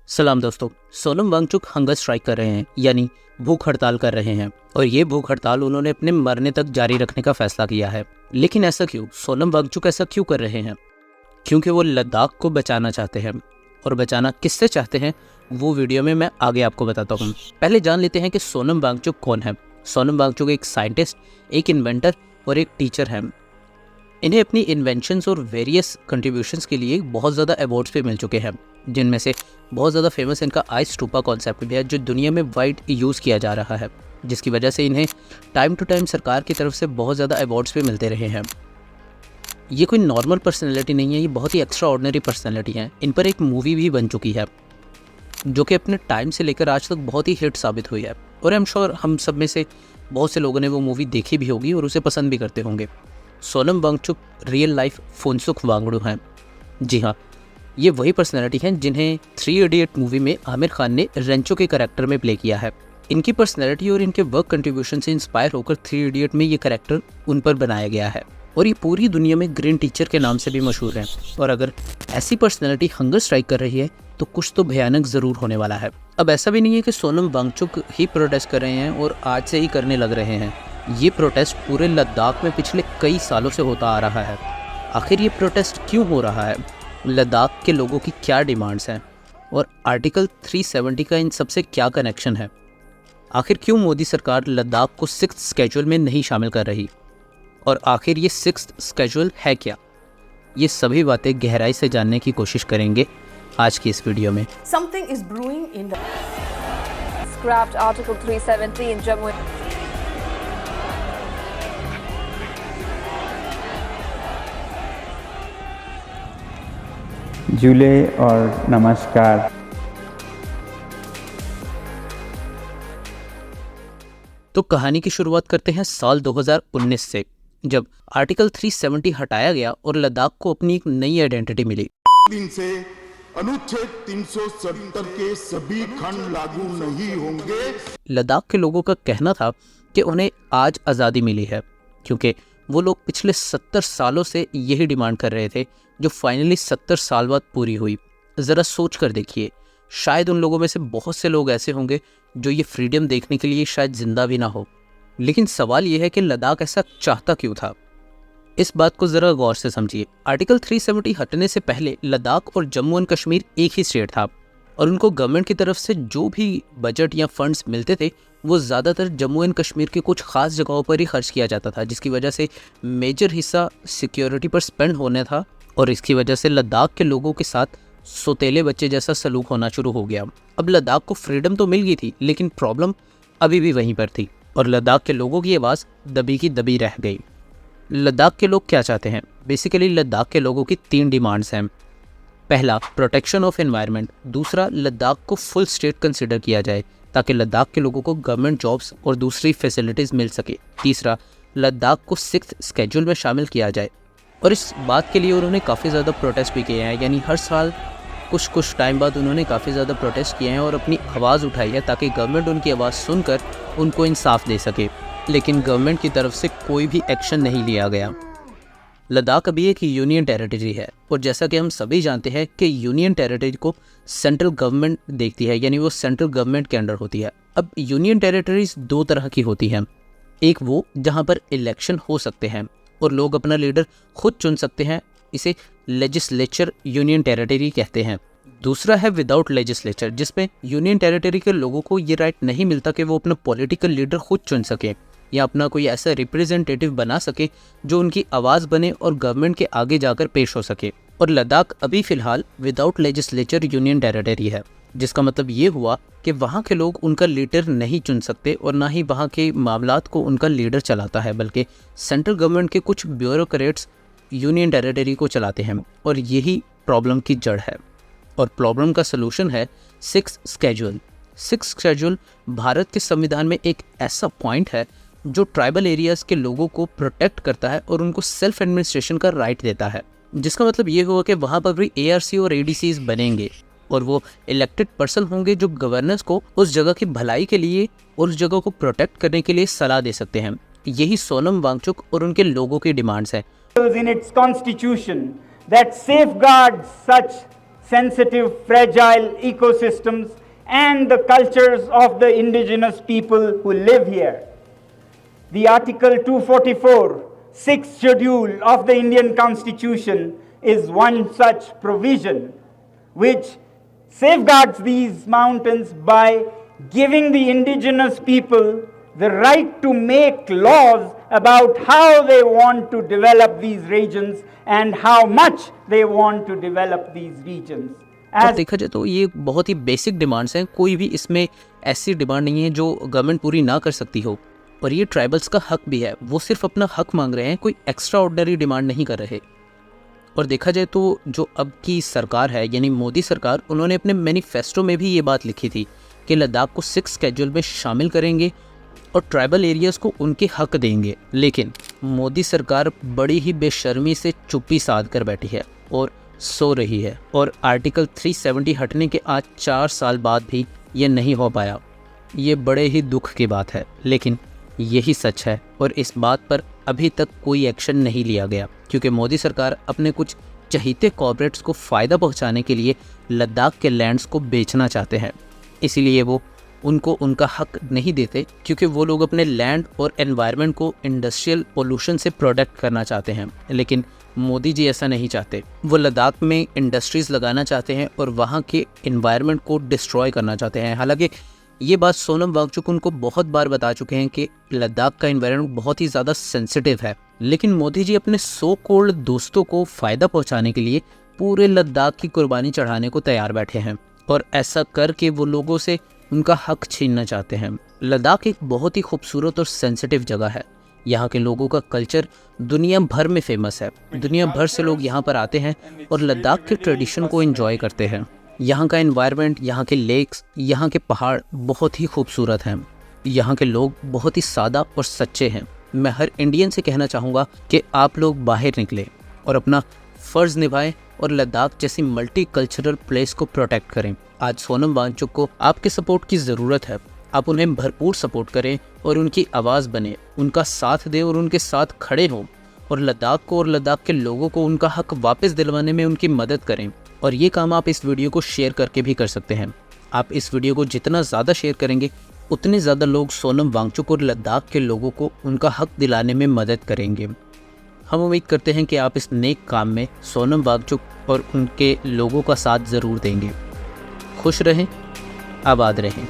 सलाम दोस्तों। Sonam Wangchuck hunger strike कर रहे हैं, यानी भूख हड़ताल कर रहे हैं। और ये भूख हड़ताल उन्होंने अपने मरने तक जारी रखने का फैसला किया है। लेकिन ऐसा क्यों? सोनम वांगचुक ऐसा क्यों कर रहे हैं? क्योंकि वो लद्दाख को बचाना चाहते हैं। और बचाना किससे चाहते हैं वो वीडियो में मैं आगे आपको बताता हूँ। पहले जान लेते हैं कि सोनम वांगचुक कौन है। सोनम वांगचुक एक साइंटिस्ट, एक इन्वेंटर और एक टीचर हैं। इन्हें अपनी इन्वेंशंस और वेरियस कंट्रीब्यूशंस के लिए बहुत ज़्यादा अवार्ड्स भी मिल चुके हैं, जिनमें से बहुत ज़्यादा फेमस इनका आइस स्टूपा कॉन्सेप्ट भी है, जो दुनिया में वाइड यूज़ किया जा रहा है, जिसकी वजह से इन्हें टाइम टू टाइम सरकार की तरफ से बहुत ज़्यादा अवार्ड्स भी मिलते रहे हैं। ये कोई नॉर्मल पर्सनैलिटी नहीं है, ये बहुत ही एक्स्ट्रा ऑर्डिनरी पर्सनैलिटी है। इन पर एक मूवी भी बन चुकी है जो कि अपने टाइम से लेकर आज तक बहुत ही हिट साबित हुई है। और आई एम श्योर हम सब में से बहुत से लोगों ने वो मूवी देखी भी होगी और उसे पसंद भी करते होंगे। सोनम वांगचुक रियल लाइफ फुनसुक वांगडू हैं। जी हाँ, ये वही पर्सनैलिटी हैं जिन्हें 3 इडियट मूवी में आमिर खान ने रेंचो के करैक्टर में प्ले किया है। इनकी पर्सनैलिटी और इनके वर्क कंट्रीब्यूशन से इंस्पायर होकर 3 इडियट में ये करैक्टर उन पर बनाया गया है। और ये पूरी दुनिया में ग्रीन टीचर के नाम से भी मशहूर हैं। और अगर ऐसी पर्सनैलिटी हंगर स्ट्राइक कर रही है तो कुछ तो भयानक ज़रूर होने वाला है। अब ऐसा भी नहीं है कि सोनम वांगचुक ही प्रोटेस्ट कर रहे हैं और आज से ही करने लग रहे हैं। ये प्रोटेस्ट पूरे लद्दाख में पिछले कई सालों से होता आ रहा है। आखिर ये प्रोटेस्ट क्यों हो रहा है? लद्दाख के लोगों की क्या डिमांड्स हैं? और आर्टिकल 370 का इन सबसे क्या कनेक्शन है? आखिर क्यों मोदी सरकार लद्दाख को 6th स्केड्यूल में नहीं शामिल कर रही? और आखिर ये 6th स्केड्यूल है क्या? ये सभी बातें गहराई से जानने की कोशिश करेंगे आज की इस वीडियो में। Something is brewing in the scrapped Article 370 in Jammu. July और नमस्कार। तो कहानी की शुरुआत करते हैं साल 2019 से, जब आर्टिकल 370 हटाया गया और लद्दाख को अपनी एक नई आइडेंटिटी मिली। दिन से अनुच्छेद 370 के सभी खंड लागू नहीं होंगे। लद्दाख के लोगों का कहना था कि उन्हें आज आज़ादी मिली है, क्योंकि वो लोग पिछले 70 सालों से यही डिमांड कर रहे थे, जो फाइनली 70 साल बाद पूरी हुई। ज़रा सोच कर देखिए, शायद उन लोगों में से बहुत से लोग ऐसे होंगे जो ये फ्रीडम देखने के लिए शायद जिंदा भी ना हो। लेकिन सवाल ये है कि लद्दाख ऐसा चाहता क्यों था? इस बात को ज़रा गौर से समझिए। आर्टिकल 370 हटने से पहले लद्दाख और जम्मू एंड कश्मीर एक ही स्टेट था, और उनको गवर्नमेंट की तरफ से जो भी बजट या फंड्स मिलते थे वो ज़्यादातर जम्मू एंड कश्मीर के कुछ खास जगहों पर ही खर्च किया जाता था, जिसकी वजह से मेजर हिस्सा सिक्योरिटी पर स्पेंड होने था। और इसकी वजह से लद्दाख के लोगों के साथ सोतेले बच्चे जैसा सलूक होना शुरू हो गया। अब लद्दाख को फ्रीडम तो मिल गई थी, लेकिन प्रॉब्लम अभी भी वहीं पर थी, और लद्दाख के लोगों की आवाज़ दबी की दबी रह गई। लद्दाख के लोग क्या चाहते हैं? बेसिकली लद्दाख के लोगों की 3 डिमांड्स हैं। पहला, प्रोटेक्शन ऑफ एनवायरनमेंट। दूसरा, लद्दाख को फुल स्टेट कंसिडर किया जाए ताकि लद्दाख के लोगों को गवर्नमेंट जॉब्स और दूसरी फैसिलिटीज़ मिल सके। तीसरा, लद्दाख को 6th स्केड्यूल में शामिल किया जाए। और इस बात के लिए उन्होंने काफ़ी ज़्यादा प्रोटेस्ट भी किए हैं, यानी हर साल कुछ टाइम बाद उन्होंने काफ़ी ज़्यादा प्रोटेस्ट किए हैं और अपनी आवाज़ उठाई है ताकि गवर्नमेंट उनकी आवाज़ सुनकर उनको इंसाफ दे सके। लेकिन गवर्नमेंट की तरफ से कोई भी एक्शन नहीं लिया गया। लद्दाख अभी एक यूनियन टेरिटरी है, और जैसा कि हम सभी जानते हैं कि यूनियन टेरिटरी को सेंट्रल गवर्नमेंट देखती है, यानी वो सेंट्रल गवर्नमेंट के अंडर होती है। अब यूनियन टेरिटरीज 2 तरह की होती हैं। एक वो जहाँ पर इलेक्शन हो सकते हैं और लोग अपना लीडर खुद चुन सकते हैं, इसे लेजिस्लेचर यूनियन टेरिटरी कहते हैं। दूसरा है विदाउट लेजिस्लेचर, जिसमें यूनियन टेरिटरी के लोगों को ये राइट नहीं मिलता कि वो अपना पॉलिटिकल लीडर खुद चुन सकें या अपना कोई ऐसा रिप्रेजेंटेटिव बना सके जो उनकी आवाज़ बने और गवर्नमेंट के आगे जाकर पेश हो सके। और लद्दाख अभी फ़िलहाल विदाउट लेजिस्लेचर यूनियन टेरिटरी है, जिसका मतलब ये हुआ कि वहाँ के लोग उनका लीडर नहीं चुन सकते और ना ही वहाँ के मामलात को उनका लीडर चलाता है, बल्कि सेंट्रल गवर्नमेंट के कुछ ब्यूरोक्रेट्स यूनियन टेरिटरी को चलाते हैं। और यही प्रॉब्लम की जड़ है, और प्रॉब्लम का सलूशन है 6th schedule. 6th schedule Bharat के संविधान में एक ऐसा पॉइंट है जो ट्राइबल एरियाज़ के लोगों को प्रोटेक्ट करता है और उनको सेल्फ एडमिनिस्ट्रेशन का राइट देता है, जिसका मतलब ये हुआ कि वहाँ पर भी ARC और ADCs बनेंगे और वो इलेक्टेड पर्सन होंगे जो गवर्नेंस को उस जगह की भलाई के लिए और उस जगह को प्रोटेक्ट करने के लिए सलाह दे सकते हैं। यही सोनम वांगचुक और उनके लोगों की डिमांड्स हैं। In its constitution that safeguards such sensitive, fragile ecosystems and the cultures of the indigenous people who live here. The Article 244, 6th schedule of the Indian Constitution is one such provision which safeguards these mountains by giving the indigenous people the right to make laws about how they want to develop these regions and how much they want to develop these regions. अब देखा जाए तो ये बहुत ही basic demands हैं, कोई भी इसमें ऐसी डिमांड नहीं है जो गवर्नमेंट पूरी ना कर सकती हो, और ये ट्राइबल्स का हक भी है। वो सिर्फ अपना हक मांग रहे हैं, कोई एक्स्ट्रा ऑर्डिनरी डिमांड नहीं कर रहे। और देखा जाए तो जो अब की सरकार है यानी मोदी सरकार, उन्होंने अपने मैनिफेस्टो में भी ये बात लिखी थी कि लद्दाख को 6th शेड्यूल में शामिल करेंगे और ट्राइबल एरियाज़ को उनके हक देंगे। लेकिन मोदी सरकार बड़ी ही बेशर्मी से चुप्पी साध कर बैठी है और सो रही है, और आर्टिकल 370 हटने के आज 4 साल बाद भी ये नहीं हो पाया। ये बड़े ही दुख की बात है, लेकिन यही सच है और इस बात पर अभी तक कोई एक्शन नहीं लिया गया, क्योंकि मोदी सरकार अपने कुछ चहीते कॉर्पोरेट्स को फ़ायदा पहुंचाने के लिए लद्दाख के लैंड्स को बेचना चाहते हैं। इसीलिए वो उनको उनका हक नहीं देते, क्योंकि वो लोग अपने लैंड और एनवायरनमेंट को इंडस्ट्रियल पोल्यूशन से प्रोटेक्ट करना चाहते हैं। लेकिन मोदी जी ऐसा नहीं चाहते। वो लद्दाख में इंडस्ट्रीज़ लगाना चाहते हैं और वहाँ के एनवायरनमेंट को डिस्ट्रॉय करना चाहते हैं। हालांकि ये बात सोनम वांगचुक उनको बहुत बार बता चुके हैं कि लद्दाख का एनवायरनमेंट बहुत ही ज़्यादा सेंसिटिव है, लेकिन मोदी जी अपने सो कॉल्ड दोस्तों को फ़ायदा पहुँचाने के लिए पूरे लद्दाख की कुर्बानी चढ़ाने को तैयार बैठे हैं, और ऐसा करके वो लोगों से उनका हक छीनना चाहते हैं। लद्दाख एक बहुत ही खूबसूरत और सेंसिटिव जगह है। यहाँ के लोगों का कल्चर दुनिया भर में फेमस है। दुनिया भर से लोग यहाँ पर आते हैं और लद्दाख के ट्रेडिशन को एंजॉय करते हैं। यहाँ का एनवायरनमेंट, यहाँ के लेक्स, यहाँ के पहाड़ बहुत ही खूबसूरत हैं। यहाँ के लोग बहुत ही सादा और सच्चे हैं। मैं हर इंडियन से कहना चाहूँगा कि आप लोग बाहर निकलें और अपना फ़र्ज़ निभाएं और लद्दाख जैसी मल्टी कल्चरल प्लेस को प्रोटेक्ट करें। आज सोनम वांगचुक को आपके सपोर्ट की ज़रूरत है। आप उन्हें भरपूर सपोर्ट करें और उनकी आवाज़ बने, उनका साथ दें और उनके साथ खड़े हों, और लद्दाख को और लद्दाख के लोगों को उनका हक वापस दिलवाने में उनकी मदद करें। और ये काम आप इस वीडियो को शेयर करके भी कर सकते हैं। आप इस वीडियो को जितना ज़्यादा शेयर करेंगे उतने ज़्यादा लोग सोनम वांगचुक और लद्दाख के लोगों को उनका हक दिलाने में मदद करेंगे। हम उम्मीद करते हैं कि आप इस नेक काम में सोनम वांगचुक और उनके लोगों का साथ ज़रूर देंगे। खुश रहें, आबाद रहें।